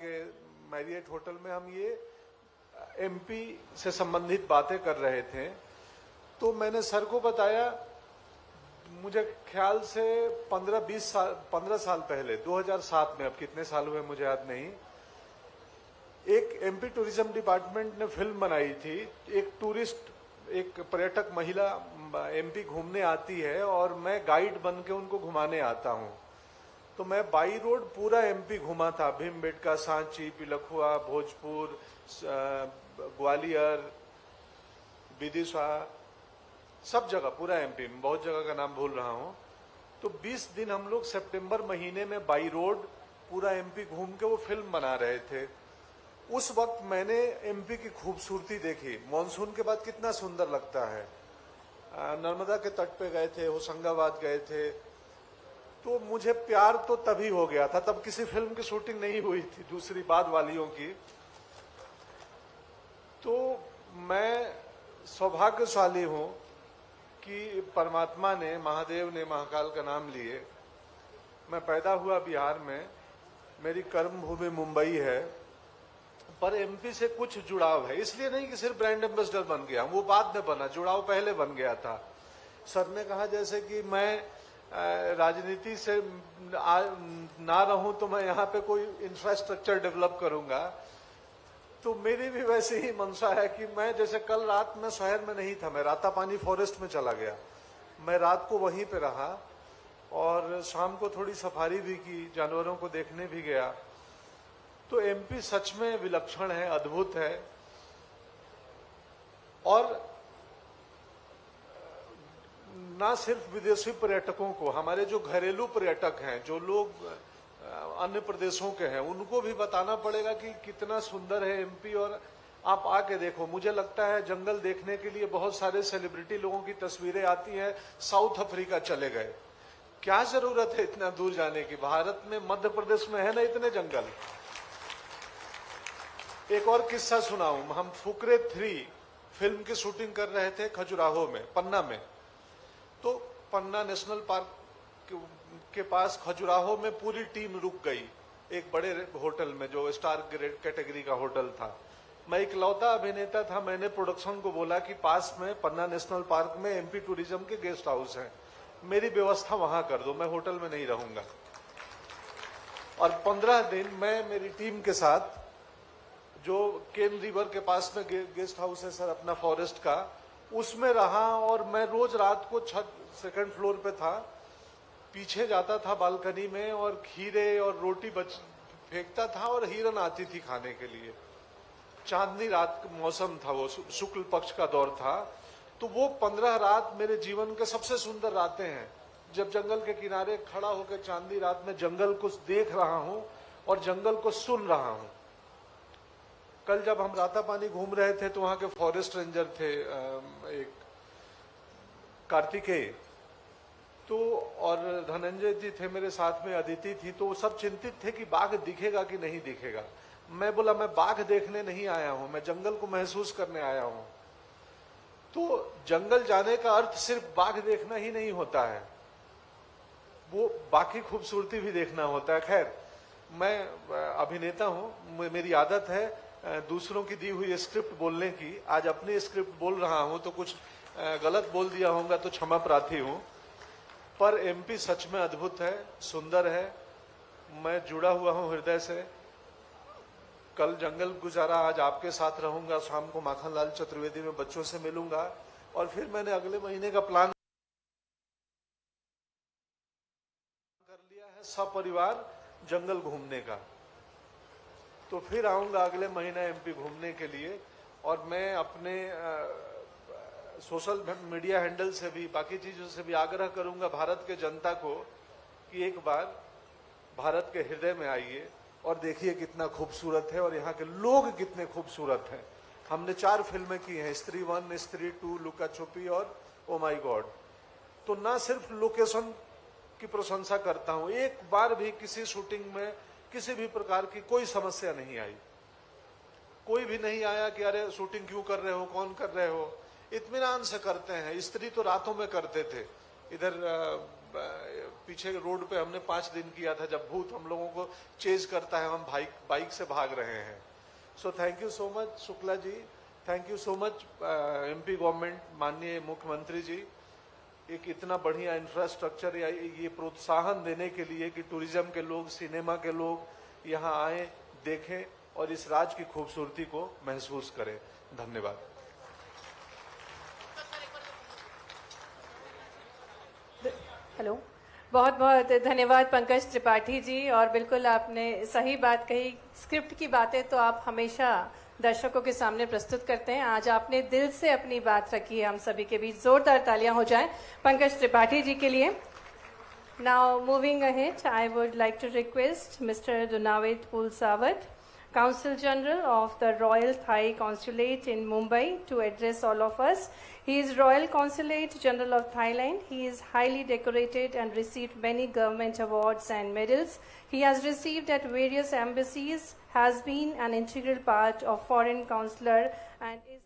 के Marriott hotel में हम ये एमपी से संबंधित बातें कर रहे थे। तो मैंने सर को बताया, मुझे ख्याल से 15 साल पहले 2007 में, अब कितने साल हुए मुझे याद नहीं, एक एमपी टूरिज्म डिपार्टमेंट ने फिल्म बनाई थी। एक पर्यटक महिला एमपी घूमने आती है और मैं गाइड बन के उनको घुमाने आता हूं। तो मैं बाई रोड पूरा एमपी घुमा था, भीमबेटका, सांची, पिलखुआ, भोजपुर, ग्वालियर, विदिशा, सब जगह पूरा एमपी में, बहुत जगह का नाम भूल रहा हूं। तो 20 दिन हम लोग सितंबर महीने में बाई रोड पूरा एमपी घूम के वो फिल्म बना रहे थे। उस वक्त मैंने एमपी की खूबसूरती देखी। मॉनसून के बाद कितना सुंदर लगता है। नर्मदा के तट पे गए थे, होशंगाबाद गए थे। तो मुझे प्यार तो तभी हो गया था, तब किसी फिल्म की शूटिंग नहीं हुई थी, दूसरी बाद वालियों की। तो मैं सौभाग्यशाली हूं कि परमात्मा ने, महादेव ने महाकाल का नाम लिए। मैं पैदा हुआ बिहार में, मेरी कर्म भूमि मुंबई है, पर एमपी से कुछ जुड़ाव है। इसलिए नहीं कि सिर्फ ब्रांड एम्बेसडर बन गया, वो बाद में बना, जुड़ाव पहले बन गया था। सर ने कहा जैसे कि मैं राजनीति से ना रहूं तो मैं यहाँ पे कोई इंफ्रास्ट्रक्चर डेवलप करूंगा। तो मेरी भी वैसे ही मंशा है कि मैं, जैसे कल रात में शहर में नहीं था, मैं रातापानी फॉरेस्ट में चला गया। मैं रात को वहीं पे रहा और शाम को थोड़ी सफारी भी की, जानवरों को देखने भी गया। तो एमपी सच में विलक्षण है, अद्भुत है। और ना सिर्फ विदेशी पर्यटकों को, हमारे जो घरेलू पर्यटक हैं, जो लोग अन्य प्रदेशों के हैं, उनको भी बताना पड़ेगा कि कितना सुंदर है एमपी। और आप आके देखो, मुझे लगता है जंगल देखने के लिए बहुत सारे सेलिब्रिटी लोगों की तस्वीरें आती हैं, साउथ अफ्रीका चले गए। क्या जरूरत है इतना दूर जाने की? भारत में, मध्य प्रदेश में है ना इतने जंगल। एक और किस्सा सुनाऊं। हम फुकरे 3 फिल्म की शूटिंग कर रहे थे खजुराहो में, पन्ना में। तो पन्ना नेशनल पार्क के पास खजुराहो में पूरी टीम रुक गई, एक बड़े होटल में जो स्टार ग्रेड कैटेगरी का होटल था। मैं इकलौता अभिनेता था। मैंने प्रोडक्शन को बोला कि पास में पन्ना नेशनल पार्क में एमपी टूरिज्म के गेस्ट हाउस हैं, मेरी व्यवस्था वहां कर दो, मैं होटल में नहीं रहूंगा। और 15 दिन मैं मेरी टीम के साथ, जो केन रिवर के पास में गेस्ट हाउस है सर अपना फॉरेस्ट का, उसमें रहा। और मैं रोज रात को छत 2nd फ्लोर पे था, पीछे जाता था बालकनी में और खीरे और रोटी फेंकता था और हिरन आती थी खाने के लिए। चांदनी रात का मौसम था, वो शुक्ल पक्ष का दौर था। तो वो 15 रात मेरे जीवन के सबसे सुंदर रातें हैं, जब जंगल के किनारे खड़ा होकर चांदनी रात में जंगल को देख रहा हूं और जंगल को सुन रहा हूं। कल जब हम रातापानी घूम रहे थे तो वहां के फॉरेस्ट रेंजर थे, एक कार्तिकेय, तो और धनंजय जी थे मेरे साथ में, अदिति थी। तो सब चिंतित थे कि बाघ दिखेगा कि नहीं दिखेगा। मैं बोला मैं बाघ देखने नहीं आया हूं, मैं जंगल को महसूस करने आया हूं। तो जंगल जाने का अर्थ सिर्फ बाघ देखना ही नहीं होता है, वो बाकी खूबसूरती भी देखना होता है। खैर, मैं अभिनेता हूं, मेरी आदत है दूसरों की दी हुई स्क्रिप्ट बोलने की। आज अपनी स्क्रिप्ट बोल रहा हूं तो कुछ गलत बोल दिया होगा तो क्षमा प्रार्थी हूं। पर एमपी सच में अद्भुत है, सुंदर है। मैं जुड़ा हुआ हूं हृदय से। कल जंगल गुजारा, आज आपके साथ रहूंगा, शाम को माखनलाल चतुर्वेदी में बच्चों से मिलूंगा। और फिर मैंने अगले महीने का प्लान कर लिया है, सपरिवार जंगल घूमने का। तो फिर आऊंगा अगले महीने एमपी घूमने के लिए। और मैं अपने सोशल मीडिया हैंडल से भी, बाकी चीजों से भी आग्रह करूंगा भारत के जनता को कि एक बार भारत के हृदय में आइए और देखिए कितना खूबसूरत है और यहाँ के लोग कितने खूबसूरत हैं। हमने 4 फिल्में की हैं, स्त्री 1, स्त्री 2, लुका छुपी और ओ माई गॉड। तो ना सिर्फ लोकेशन की प्रशंसा करता हूं, एक बार भी किसी शूटिंग में किसी भी प्रकार की कोई समस्या नहीं आई। कोई भी नहीं आया कि अरे शूटिंग क्यों कर रहे हो, कौन कर रहे हो। इत्मीनान से करते हैं। स्त्री तो रातों में करते थे, इधर पीछे रोड पे हमने 5 दिन किया था, जब भूत हम लोगों को चेज करता है, हम बाइक से भाग रहे हैं। So thank you so much Shukla ji, thank you so much MP government, माननीय मुख्यमंत्री जी, एक इतना बढ़िया इंफ्रास्ट्रक्चर या ये प्रोत्साहन देने के लिए कि टूरिज्म के लोग, सिनेमा के लोग यहाँ आए, देखें और इस राज्य की खूबसूरती को महसूस करें। धन्यवाद। हेलो, बहुत बहुत धन्यवाद पंकज त्रिपाठी जी। और बिल्कुल आपने सही बात कही, स्क्रिप्ट की बातें तो आप हमेशा दर्शकों के सामने प्रस्तुत करते हैं। आज आपने दिल से अपनी बात रखी है, हम सभी के बीच जोरदार तालियां हो जाएं पंकज त्रिपाठी जी के लिए। Now moving ahead, I would like to request mister Dunavit Pulsawat, Consul General of the Royal Thai Consulate in Mumbai, to address all of us. He is Royal Consulate General of Thailand. He is highly decorated and received many government awards and medals. He has received at various embassies, has been an integral part of foreign consular, and is